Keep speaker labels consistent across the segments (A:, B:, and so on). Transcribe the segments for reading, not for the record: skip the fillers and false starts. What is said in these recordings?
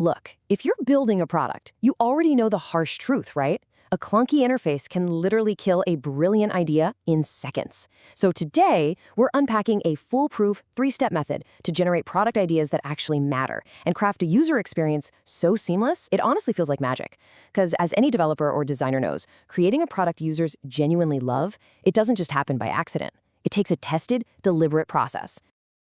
A: Look, if you're building a product, you already know the harsh truth, right? A clunky interface can literally kill a brilliant idea in seconds. So today, we're unpacking a foolproof three-step method to generate product ideas that actually matter and craft a user experience so seamless, it honestly feels like magic. Because as any developer or designer knows, creating a product users genuinely love, it doesn't just happen by accident. It takes a tested, deliberate process.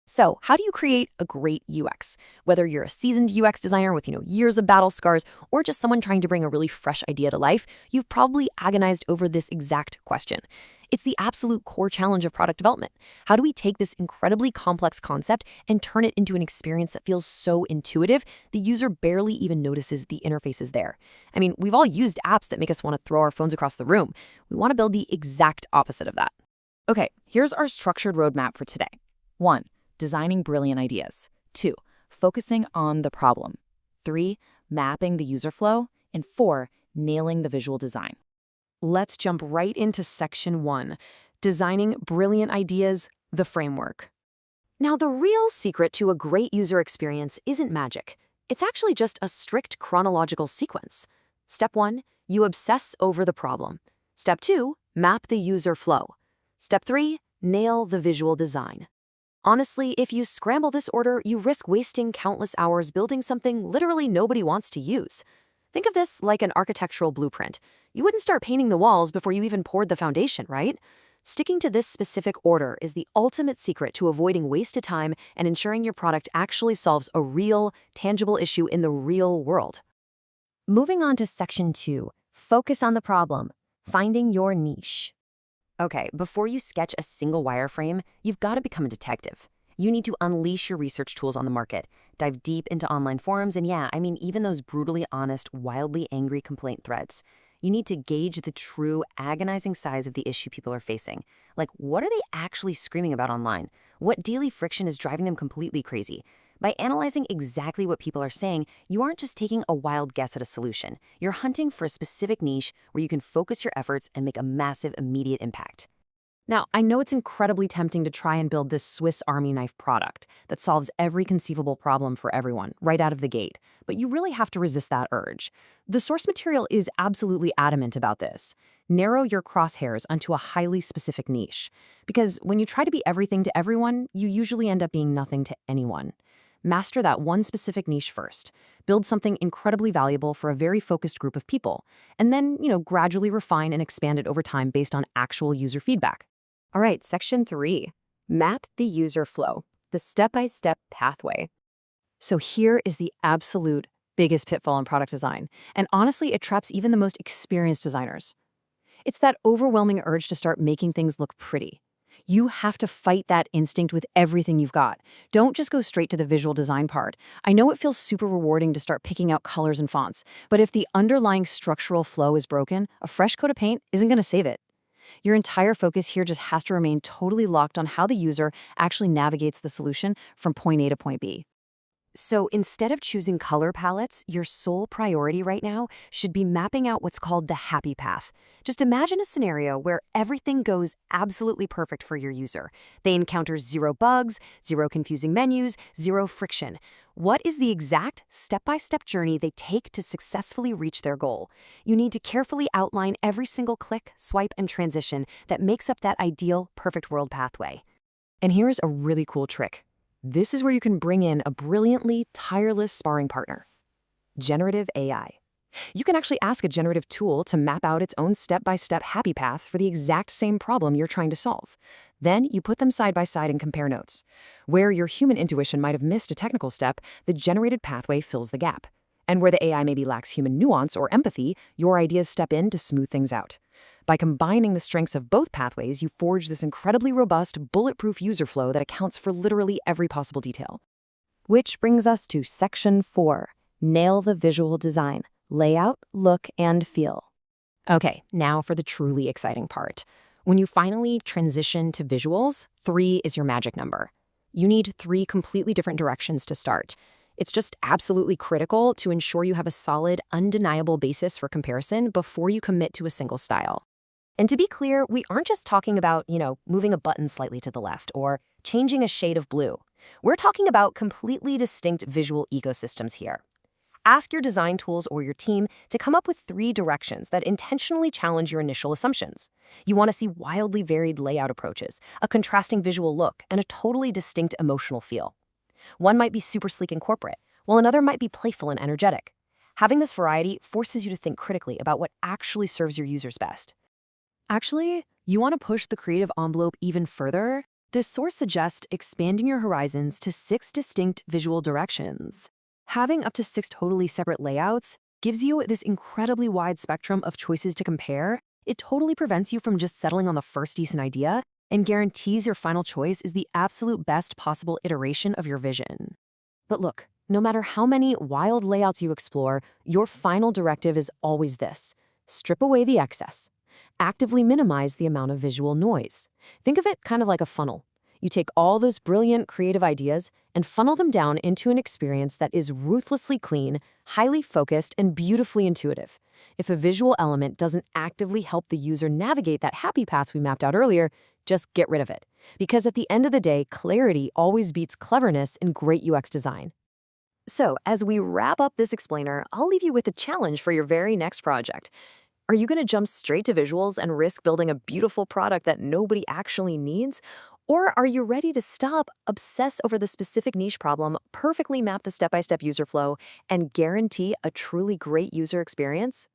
A: So, how do you create a great UX? Whether you're a seasoned UX designer with, years of battle scars or just someone trying to bring a really fresh idea to life, you've probably agonized over this exact question. It's the absolute core challenge of product development. How do we take this incredibly complex concept and turn it into an experience that feels so intuitive, the user barely even notices the interface is there? I mean, we've all used apps that make us want to throw our phones across the room. We want to build the exact opposite of that. Okay, here's our structured roadmap for today. 1. Designing brilliant ideas. 2. Focusing on the problem. 3. Mapping the user flow. And 4. Nailing the visual design. Let's jump right into section 1. Designing brilliant ideas, the framework. Now, the real secret to a great user experience isn't magic. It's actually just a strict chronological sequence. Step 1, you obsess over the problem. Step 2, map the user flow. Step 3, nail the visual design. Honestly, if you scramble this order, you risk wasting countless hours building something literally nobody wants to use. Think of this like an architectural blueprint. You wouldn't start painting the walls before you even poured the foundation, right? Sticking to this specific order is the ultimate secret to avoiding wasted time and ensuring your product actually solves a real, tangible issue in the real world. Moving on to section 2, focus on the problem, finding your niche. Okay, before you sketch a single wireframe, you've got to become a detective. You need to unleash your research tools on the market, dive deep into online forums, and even those brutally honest, wildly angry complaint threads. You need to gauge the true, agonizing size of the issue people are facing. Like, what are they actually screaming about online? What daily friction is driving them completely crazy? By analyzing exactly what people are saying, you aren't just taking a wild guess at a solution. You're hunting for a specific niche where you can focus your efforts and make a massive, immediate impact. Now, I know it's incredibly tempting to try and build this Swiss Army knife product that solves every conceivable problem for everyone right out of the gate, but you really have to resist that urge. The source material is absolutely adamant about this. Narrow your crosshairs onto a highly specific niche, because when you try to be everything to everyone, you usually end up being nothing to anyone. Master that one specific niche first. Build something incredibly valuable for a very focused group of people, and then, gradually refine and expand it over time based on actual user feedback. All right, section 3, map the user flow, the step-by-step pathway. So here is the absolute biggest pitfall in product design, and honestly, it traps even the most experienced designers. It's that overwhelming urge to start making things look pretty. You have to fight that instinct with everything you've got. Don't just go straight to the visual design part. I know it feels super rewarding to start picking out colors and fonts, but if the underlying structural flow is broken, a fresh coat of paint isn't going to save it. Your entire focus here just has to remain totally locked on how the user actually navigates the solution from point A to point B. So instead of choosing color palettes, your sole priority right now should be mapping out what's called the happy path. Just imagine a scenario where everything goes absolutely perfect for your user. They encounter zero bugs, zero confusing menus, zero friction. What is the exact step-by-step journey they take to successfully reach their goal? You need to carefully outline every single click, swipe, and transition that makes up that ideal, perfect world pathway. And here's a really cool trick. This is where you can bring in a brilliantly tireless sparring partner. Generative AI. You can actually ask a generative tool to map out its own step-by-step happy path for the exact same problem you're trying to solve. Then you put them side by side and compare notes. Where your human intuition might have missed a technical step, the generated pathway fills the gap. And where the AI maybe lacks human nuance or empathy, your ideas step in to smooth things out. By combining the strengths of both pathways, you forge this incredibly robust, bulletproof user flow that accounts for literally every possible detail. Which brings us to section 4, nail the visual design, layout, look, and feel. Okay, now for the truly exciting part. When you finally transition to visuals, 3 is your magic number. You need 3 completely different directions to start. It's just absolutely critical to ensure you have a solid, undeniable basis for comparison before you commit to a single style. And to be clear, we aren't just talking about, moving a button slightly to the left or changing a shade of blue. We're talking about completely distinct visual ecosystems here. Ask your design tools or your team to come up with 3 directions that intentionally challenge your initial assumptions. You want to see wildly varied layout approaches, a contrasting visual look, and a totally distinct emotional feel. One might be super sleek and corporate, while another might be playful and energetic. Having this variety forces you to think critically about what actually serves your users best. Actually, you want to push the creative envelope even further? This source suggests expanding your horizons to 6 distinct visual directions. Having up to 6 totally separate layouts gives you this incredibly wide spectrum of choices to compare. It totally prevents you from just settling on the first decent idea and guarantees your final choice is the absolute best possible iteration of your vision. But look, no matter how many wild layouts you explore, your final directive is always this: strip away the excess. Actively minimize the amount of visual noise. Think of it kind of like a funnel. You take all those brilliant creative ideas and funnel them down into an experience that is ruthlessly clean, highly focused, and beautifully intuitive. If a visual element doesn't actively help the user navigate that happy path we mapped out earlier, just get rid of it. Because at the end of the day, clarity always beats cleverness in great UX design. So, as we wrap up this explainer, I'll leave you with a challenge for your very next project. Are you going to jump straight to visuals and risk building a beautiful product that nobody actually needs? Or are you ready to stop, obsess over the specific niche problem, perfectly map the step-by-step user flow, and guarantee a truly great user experience?